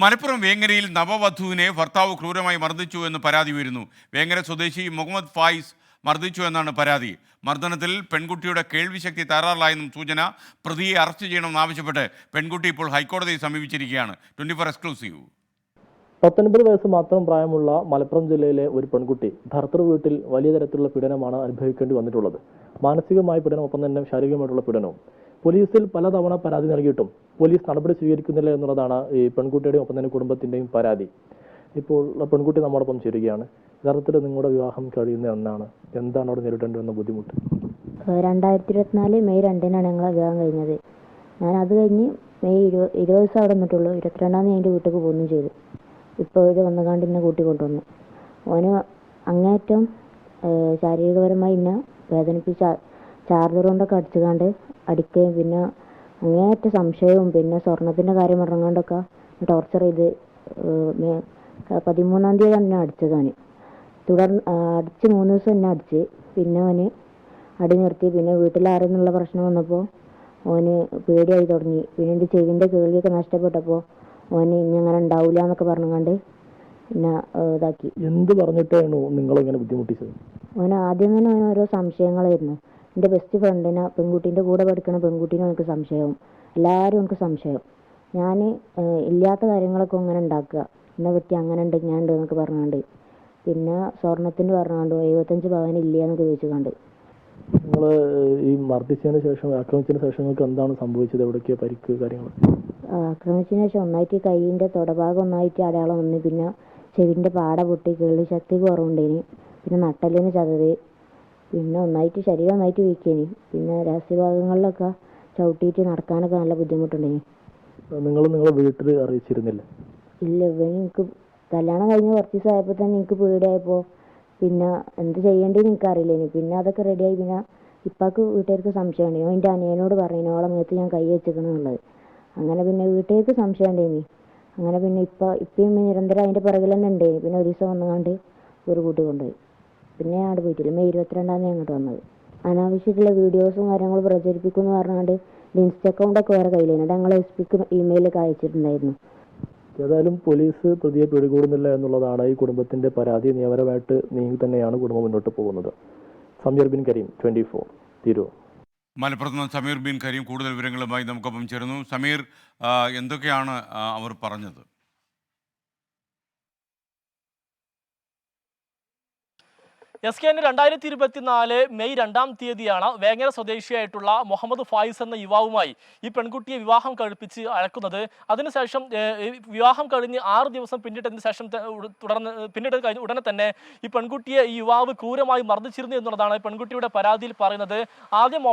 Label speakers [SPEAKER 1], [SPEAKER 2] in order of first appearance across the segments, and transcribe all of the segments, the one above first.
[SPEAKER 1] മലപ്പുറം വേങ്ങരയിൽ നവവധുവിനെ ഭർത്താവ് ക്രൂരമായി മർദ്ദിച്ചു എന്ന് പരാതി ഉയരുന്നു. വേങ്ങര സ്വദേശി മുഹമ്മദ് ഫായിസ് മർദ്ദിച്ചു എന്നാണ് പരാതി. മർദ്ദനത്തിൽ പെൺകുട്ടിയുടെ കേൾവിശക്തി തകരാറിലായെന്നും സൂചന. പ്രതിയെ അറസ്റ്റ് ചെയ്യണമെന്നാവശ്യപ്പെട്ട് പെൺകുട്ടി ഇപ്പോൾ ഹൈക്കോടതിയെ സമീപിച്ചിരിക്കുകയാണ്. 24 എക്സ്ക്ലൂസീവ്.
[SPEAKER 2] 19 വയസ്സ് മാത്രം പ്രായമുള്ള മലപ്പുറം ജില്ലയിലെ ഒരു പെൺകുട്ടി ഭർത്തൃ വീട്ടിൽ വലിയ തരത്തിലുള്ള പീഡനമാണ് അനുഭവിക്കേണ്ടി വന്നിട്ടുള്ളത്. മാനസികമായ പീഡനം, ഒപ്പം തന്നെ ശാരീരികമായിട്ടുള്ള പീഡനവും. പോലീസിൽ പലതവണ പരാതി നൽകിയിട്ടും പോലീസ് നടപടി സ്വീകരിക്കുന്നില്ല എന്നുള്ളതാണ് ഈ പെൺകുട്ടിയുടെയും ഒപ്പം തന്നെ കുടുംബത്തിൻ്റെയും പരാതി. ഇപ്പോൾ പെൺകുട്ടി നമ്മോടൊപ്പം ചേരുകയാണ്. യഥാർത്ഥത്തിൽ നിങ്ങളുടെ വിവാഹം കഴിയുന്ന എന്നാണ്, എന്താണ് അവിടെ നേരിടേണ്ടി വന്ന ബുദ്ധിമുട്ട്?
[SPEAKER 3] 2024 മെയ് 2-നാണ് ഞങ്ങളെ വിവാഹം കഴിഞ്ഞത്. ഞാൻ അത് കഴിഞ്ഞ് മെയ് 20 ദിവസം അവിടെ നിന്നിട്ടുള്ളൂ. 22-ാം തീയതി എൻ്റെ വീട്ടിലേക്ക് പോകുകയും ചെയ്തു. ഇപ്പോൾ ഇവിടെ വന്നുകാണ്ട് എന്നെ കൂട്ടിക്കൊണ്ടുവന്നു. ഓന് അങ്ങേറ്റം ശാരീരികപരമായി എന്നെ വേദനിപ്പിച്ച ചാർജർ കൊണ്ടൊക്കെ അടിക്കുകയും പിന്നെ അങ്ങേയറ്റ സംശയവും പിന്നെ സ്വർണത്തിൻ്റെ കാര്യം ഇറങ്ങാണ്ടൊക്കെ ടോർച്ചർ ചെയ്ത് 13-ാം തീയതി എന്നെ അടിച്ചതാണ്. തുടർന്ന് അടിച്ച് 3 ദിവസം എന്നെ അടിച്ച് പിന്നെ ഓന് അടി നിർത്തി. പിന്നെ വീട്ടിലാരെന്നുള്ള പ്രശ്നം വന്നപ്പോൾ ഓന് പേടിയായി തുടങ്ങി. പിന്നെ എൻ്റെ ചെവിൻ്റെ കേൾവിയൊക്കെ നഷ്ടപ്പെട്ടപ്പോൾ ഓന് ഇനി അങ്ങനെ ഉണ്ടാവില്ല എന്നൊക്കെ പറഞ്ഞുകൊണ്ട് എന്നെ ഇതാക്കി.
[SPEAKER 2] എന്ത് പറഞ്ഞിട്ടാണ് നിങ്ങളിങ്ങനെ ബുദ്ധിമുട്ടിച്ചത്?
[SPEAKER 3] ഓന് ആദ്യം തന്നെ ഓന് ഓരോ സംശയങ്ങളായിരുന്നു. എൻ്റെ ബെസ്റ്റ് ഫ്രണ്ടിനെ, പെൺകുട്ടീൻ്റെ കൂടെ പഠിക്കുന്ന പെൺകുട്ടീനെ എനിക്ക് സംശയവും, എല്ലാവരും എനിക്ക് സംശയം. ഞാൻ ഇല്ലാത്ത കാര്യങ്ങളൊക്കെ അങ്ങനെ ഉണ്ടാക്കുക, എന്നെ പറ്റി അങ്ങനെ ഉണ്ട് ഞാൻ ഉണ്ട് എന്നൊക്കെ പറഞ്ഞുകൊണ്ട്. പിന്നെ സ്വർണത്തിന് പറഞ്ഞുകൊണ്ട് 75 പവൻ ഇല്ല എന്നൊക്കെ ചോദിച്ചുകൊണ്ട്.
[SPEAKER 2] നിങ്ങൾ ഈ മർദ്ദിച്ചതിന് ശേഷം, ആക്രമിച്ചതിന് ശേഷം നിങ്ങൾക്ക് എന്താണ് സംഭവിച്ചത്? എവിടേക്ക് പരിക്ക് കാര്യങ്ങൾ?
[SPEAKER 3] ആക്രമിച്ചതിന് ശേഷം ഒന്നായിട്ട് കൈയിൻ്റെ തൊടഭാഗം ഒന്നായിട്ട് അടയാളം വന്നു. പിന്നെ ചെവിൻ്റെ പാട പൊട്ടി, കേൾവി ശക്തി കുറവുണ്ടേന്. പിന്നെ നട്ടലിന് ചതവ്, പിന്നെ ഒന്നായിട്ട് ശരീരം ഒന്നായിട്ട് വീക്കേനി. പിന്നെ രഹസ്യഭാഗങ്ങളിലൊക്കെ ചവിട്ടിയിട്ട് നടക്കാനൊക്കെ നല്ല ബുദ്ധിമുട്ടുണ്ടേനി.
[SPEAKER 2] നിങ്ങളെ വീട്ടിൽ അറിയിച്ചിരുന്നില്ല?
[SPEAKER 3] ഇല്ല, എനിക്ക് കല്യാണം കഴിഞ്ഞ് കുറച്ച് ദിവസം ആയപ്പോൾ തന്നെ എനിക്ക് പേടിയായപ്പോൾ പിന്നെ എന്ത് ചെയ്യേണ്ടതെന്ന് എനിക്കറിയില്ലേനി. പിന്നെ അതൊക്കെ റെഡിയായി. പിന്നെ ഇപ്പാക്ക് വീട്ടുകാർക്ക് സംശയമുണ്ട്. എൻ്റെ അനിയനോട് പറഞ്ഞു ഓളെ മേത്ത് ഞാൻ കൈ വെച്ചിരിക്കണമെന്നുള്ളത്. അങ്ങനെ പിന്നെ വീട്ടുകാർക്ക് സംശയം ഉണ്ടേനി. അങ്ങനെ പിന്നെ ഇപ്പം നിരന്തരം അതിൻ്റെ പുറകിൽ തന്നെ ഉണ്ടേനി. പിന്നെ ഒരു ദിവസം വന്നുകൊണ്ട് ഒരു കൂട്ടി കൊണ്ടുപോയി. പിന്നെ ഞാൻ അവിടെ പോയിട്ടില്ല. മെയ് 22-ാം തീയതി അങ്ങോട്ട് വന്നത്. അനാവശ്യമായിട്ടുള്ള വീഡിയോസും കാര്യങ്ങളും പ്രചരിപ്പിക്കുമെന്ന് പറഞ്ഞുകൊണ്ട് ഇൻസ്റ്റ അക്കൗണ്ടൊക്കെ വേറെ കയ്യിലായിരുന്നു. ഞങ്ങൾ എസ്.പിക്ക് ഇമെയിലൊക്കെ അയച്ചിട്ടുണ്ടായിരുന്നു.
[SPEAKER 2] ഏതായാലും പോലീസ് പ്രതിയെ പിടികൂടുന്നില്ല എന്നുള്ളതാണ് ഈ കുടുംബത്തിന്റെ പരാതി. നിയമപരമായിട്ട് നീങ്ങി തന്നെയാണ് കുടുംബം മുന്നോട്ട് പോകുന്നത്. സമീർ ബിൻ കരീം, 24, തിരൂർ.
[SPEAKER 1] മലപ്പുറത്ത് നിന്ന് സമീർ ബിൻ കരീം കൂടുതൽ വിവരങ്ങളുമായി നമുക്കൊപ്പം ചേരുന്നു. സമീർ, എന്തൊക്കെയാണ് അവർ പറഞ്ഞത്?
[SPEAKER 4] SKN 2024 മെയ് 2-ാം തീയതിയാണ് വേങ്ങര സ്വദേശിയായിട്ടുള്ള മുഹമ്മദ് ഫായിസ് എന്ന യുവാവുമായി ഈ പെൺകുട്ടിയെ വിവാഹം കഴിപ്പിച്ച് അയക്കുന്നത്. അതിനുശേഷം വിവാഹം കഴിഞ്ഞ് 6 ദിവസം പിന്നിട്ടതിന് ശേഷം കഴിഞ്ഞ ഉടനെ തന്നെ ഈ പെൺകുട്ടിയെ ഈ യുവാവ് ക്രൂരമായി മർദ്ദിച്ചിരുന്നു എന്നുള്ളതാണ് പെൺകുട്ടിയുടെ പരാതിയിൽ പറയുന്നത്. ആദ്യം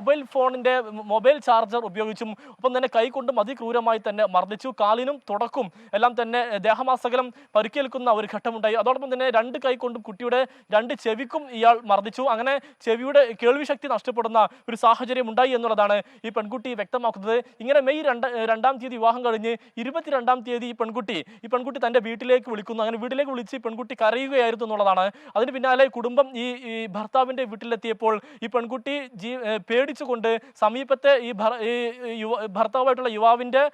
[SPEAKER 4] മൊബൈൽ ചാർജർ ഉപയോഗിച്ചും ഒപ്പം തന്നെ കൈകൊണ്ടും അതിക്രൂരമായി തന്നെ മർദ്ദിച്ചു. കാലിനും തുടക്കും എല്ലാം തന്നെ ദേഹമാസകലം പരിക്കേൽക്കുന്ന ഒരു ഘട്ടമുണ്ടായി. അതോടൊപ്പം തന്നെ 2 കൈകൊണ്ടും കുട്ടിയുടെ 2 ചെവിക്കും ഇയാൾ മർദ്ദിച്ചു. അങ്ങനെ ചെവിയുടെ കേൾവി ശക്തി നഷ്ടപ്പെടുന്ന ഒരു സാഹചര്യം ഉണ്ടായി എന്നുള്ളതാണ് ഈ പെൺകുട്ടി വ്യക്തമാക്കുന്നത്. ഇങ്ങനെ മെയ് 2-ാം തീയതി വിവാഹം കഴിഞ്ഞ് 22-ാം തീയതി ഈ പെൺകുട്ടി തന്റെ വീട്ടിലേക്ക് വിളിക്കുന്നു. അങ്ങനെ വീട്ടിലേക്ക് വിളിച്ച് ഈ പെൺകുട്ടി കരയുകയായിരുന്നു എന്നുള്ളതാണ്. അതിന് പിന്നാലെ കുടുംബം ഈ ഭർത്താവിന്റെ വീട്ടിലെത്തിയപ്പോൾ ഈ പെൺകുട്ടി പേടിച്ചുകൊണ്ട് സമീപത്തെ ഈ ഭർത്താവായിട്ടുള്ള യുവാവിന്റെ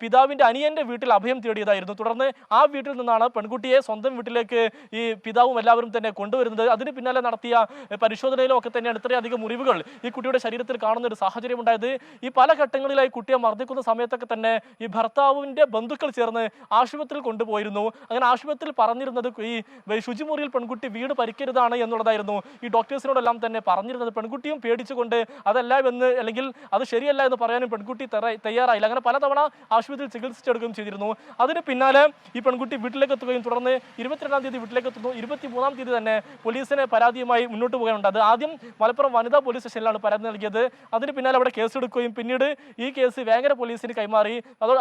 [SPEAKER 4] പിതാവിന്റെ അനിയന്റെ വീട്ടിൽ അഭയം തേടിയതായിരുന്നു. തുടർന്ന് ആ വീട്ടിൽ നിന്നാണ് പെൺകുട്ടിയെ സ്വന്തം വീട്ടിലേക്ക് ഈ പിതാവും എല്ലാവരും തന്നെ കൊണ്ടുവരുന്നത്. അതിന് പിന്നാലെ നടത്തിയ പരിശോധനയിലും ഒക്കെ തന്നെയാണ് ഇത്രയധികം മുറിവുകൾ ഈ കുട്ടിയുടെ ശരീരത്തിൽ കാണുന്ന ഒരു സാഹചര്യം ഉണ്ടായത്. ഈ പല ഘട്ടങ്ങളിലായി കുട്ടിയെ മർദ്ദിക്കുന്ന സമയത്തൊക്കെ തന്നെ ഈ ഭർത്താവിന്റെ ബന്ധുക്കൾ ചേർന്ന് ആശുപത്രിയിൽ കൊണ്ടുപോയിരുന്നു. അങ്ങനെ ആശുപത്രിയിൽ പറഞ്ഞിരുന്നത് ഈ ശുചിമുറിയിൽ പെൺകുട്ടി വീട് പരിക്കരുതാണ് എന്നുള്ളതായിരുന്നു. ഈ ഡോക്ടേഴ്സിനോടെല്ലാം തന്നെ പറഞ്ഞിരുന്നത്. പെൺകുട്ടിയും പേടിച്ചുകൊണ്ട് അതല്ല എന്ന്, അല്ലെങ്കിൽ അത് ശരിയല്ല എന്ന് പറയാനും പെൺകുട്ടി തയ്യാറായില്ല. അങ്ങനെ പലതവണ ആശുപത്രിയിൽ ചികിത്സിച്ചെടുക്കുകയും ചെയ്തിരുന്നു. അതിന് പിന്നാലെ ഈ പെൺകുട്ടി വീട്ടിലേക്ക് എത്തുകയും തുടർന്ന് 22-ാം തീയതി വീട്ടിലേക്ക് എത്തുന്നു. 23-ാം തീയതി തന്നെ പോലീസിന് പരാതിയുമായി മുന്നോട്ട് പോകാനുണ്ട്. അത് ആദ്യം മലപ്പുറം വനിതാ പോലീസ് സ്റ്റേഷനിലാണ് പരാതി നൽകിയത്. അതിന് പിന്നാലെ അവിടെ കേസെടുക്കുകയും പിന്നീട് ഈ കേസ് വേങ്ങര പോലീസിന് കൈമാറി.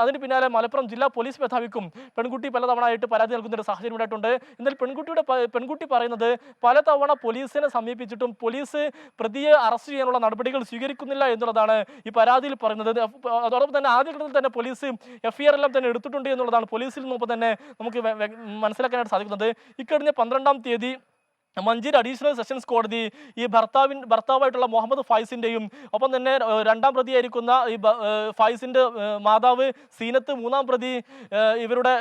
[SPEAKER 4] അതിന് പിന്നാലെ മലപ്പുറം ജില്ലാ പോലീസ് മേധാവിക്കും പെൺകുട്ടി പലതവണ ആയിട്ട് പരാതി നൽകുന്ന ഒരു സാഹചര്യം ഉണ്ടായിട്ടുണ്ട്. എന്നാൽ പെൺകുട്ടി പറയുന്നത് പലതവണ പോലീസിനെ സമീപിച്ചിട്ടും പോലീസ് പ്രതിയെ അറസ്റ്റ് ചെയ്യാനുള്ള നടപടികൾ സ്വീകരിക്കുന്നില്ല എന്നുള്ളതാണ് ഈ പരാതിയിൽ പറയുന്നത്. അതോടൊപ്പം തന്നെ ആദ്യഘട്ടത്തിൽ തന്നെ പോലീസ് FIR എല്ലാം തന്നെ എടുത്തിട്ടുണ്ട് എന്നുള്ളതാണ് പോലീസിൽ നിന്നൊപ്പം തന്നെ നമുക്ക് മനസ്സിലാക്കാനായിട്ട് സാധിക്കുന്നത്. ഇക്കഴിഞ്ഞ 12-ാം തീയതി മഞ്ചേരി അഡീഷണൽ സെഷൻസ് കോടതി ഈ ഭർത്താവായിട്ടുള്ള മുഹമ്മദ് ഫായിസിന്റെയും ഒപ്പം തന്നെ രണ്ടാം പ്രതിയായിരിക്കുന്ന ഈ ഫായിസിന്റെ മാതാവ് സീനത്ത്, മൂന്നാം പ്രതി ഇവരുടെ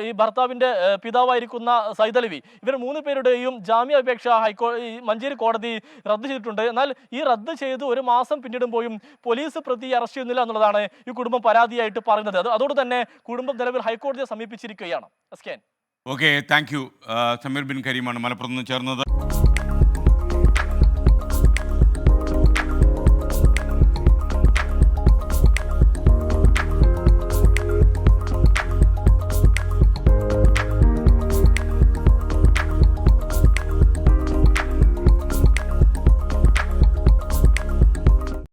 [SPEAKER 4] ഈ ഭർത്താവിന്റെ പിതാവായിരിക്കുന്ന സൈദലവി, ഇവർ 3 പേരുടെയും ജാമ്യാപേക്ഷ മഞ്ചേരി കോടതി റദ്ദ് ചെയ്തിട്ടുണ്ട്. എന്നാൽ ഈ റദ്ദ് ചെയ്ത് 1 മാസം പിന്നിടുമ്പോഴും പോലീസ് പ്രതി അറസ്റ്റ് ചെയ്യുന്നില്ല എന്നുള്ളതാണ് ഈ കുടുംബം പരാതിയായിട്ട് പറയുന്നത്. അതോട് തന്നെ കുടുംബം നിലവിൽ ഹൈക്കോടതിയെ സമീപിച്ചിരിക്കുകയാണ്.
[SPEAKER 1] Okay, thank you. Sameer bin കരീമാണ് മലപ്പുറത്ത് നിന്ന് ചേർന്നത്.